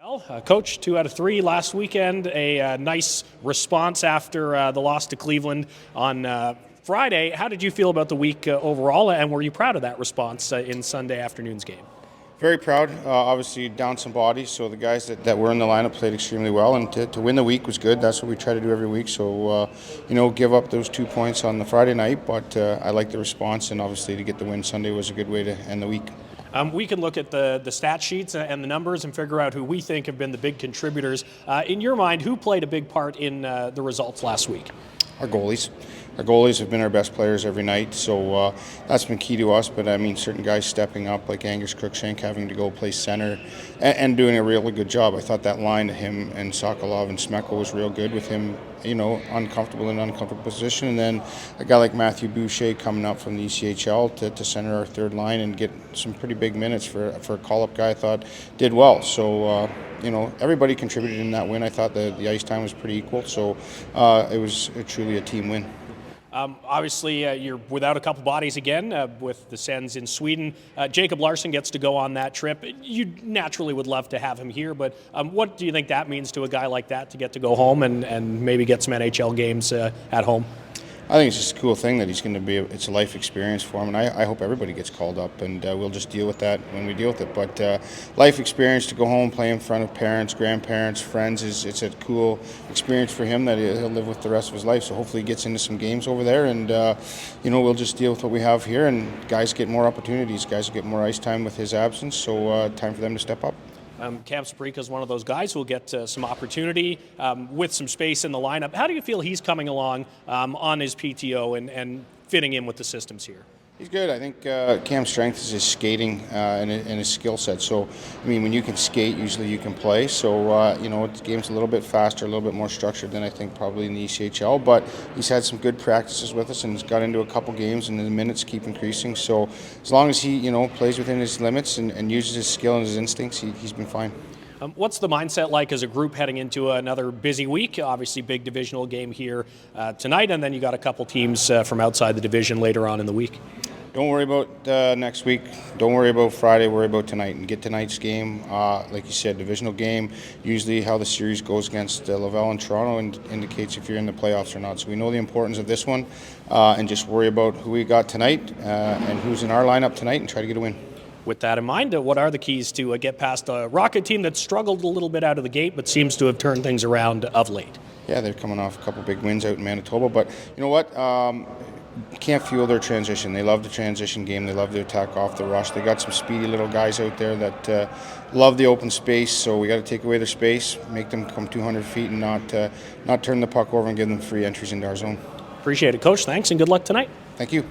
Well, Coach, 2 out of 3 last weekend. A nice response after the loss to Cleveland on Friday. How did you feel about the week overall, and were you proud of that response in Sunday afternoon's game? Very proud. Obviously, down some bodies, so the guys that were in the lineup played extremely well, and to win the week was good. That's what we try to do every week. So, give up those 2 points on the Friday night, but I like the response, and obviously to get the win Sunday was a good way to end the week. We can look at the stat sheets and the numbers and figure out who we think have been the big contributors. In your mind, who played a big part in the results last week? Our goalies. Our goalies have been our best players every night, so that's been key to us. But I mean, certain guys stepping up, like Angus Crookshank having to go play center and doing a really good job. I thought that line, him and Sokolov and Smeko, was real good with him, uncomfortable in an uncomfortable position. And then a guy like Matthew Boucher coming up from the ECHL to center our third line and get some pretty big minutes for a call-up guy, I thought did well. So, everybody contributed in that win. I thought the ice time was pretty equal, so it was truly a team win. Obviously, you're without a couple bodies again with the Sens in Sweden. Jacob Larsson gets to go on that trip. You naturally would love to have him here, but what do you think that means to a guy like that to get to go home and maybe get some NHL games at home? I think it's just a cool thing that he's going to be. It's a life experience for him, and I hope everybody gets called up, and we'll just deal with that when we deal with it. But life experience to go home, play in front of parents, grandparents, friends it's a cool experience for him that he'll live with the rest of his life. So hopefully he gets into some games over there, and we'll just deal with what we have here, and guys get more opportunities, guys get more ice time with his absence. So time for them to step up. Cam Saprika is one of those guys who will get some opportunity with some space in the lineup. How do you feel he's coming along on his PTO and fitting in with the systems here? He's good. I think Cam's strength is his skating and his skill set. So, I mean, when you can skate, usually you can play. So, the game's a little bit faster, a little bit more structured than I think probably in the ECHL. But he's had some good practices with us and he's got into a couple games and the minutes keep increasing. So, as long as he, plays within his limits and uses his skill and his instincts, he's been fine. What's the mindset like as a group heading into another busy week? Obviously, big divisional game here tonight, and then you got a couple teams from outside the division later on in the week. Don't worry about next week. Don't worry about Friday. Worry about tonight and get tonight's game. Like you said, divisional game. Usually, how the series goes against Laval and Toronto indicates if you're in the playoffs or not. So we know the importance of this one, and just worry about who we got tonight and who's in our lineup tonight, and try to get a win. With that in mind, what are the keys to get past a Rocket team that struggled a little bit out of the gate but seems to have turned things around of late? Yeah, they're coming off a couple big wins out in Manitoba, but you know what? Can't fuel their transition. They love the transition game. They love the attack off the rush. They got some speedy little guys out there that love the open space, so we got to take away their space, make them come 200 feet and not turn the puck over and give them free entries into our zone. Appreciate it, Coach. Thanks, and good luck tonight. Thank you.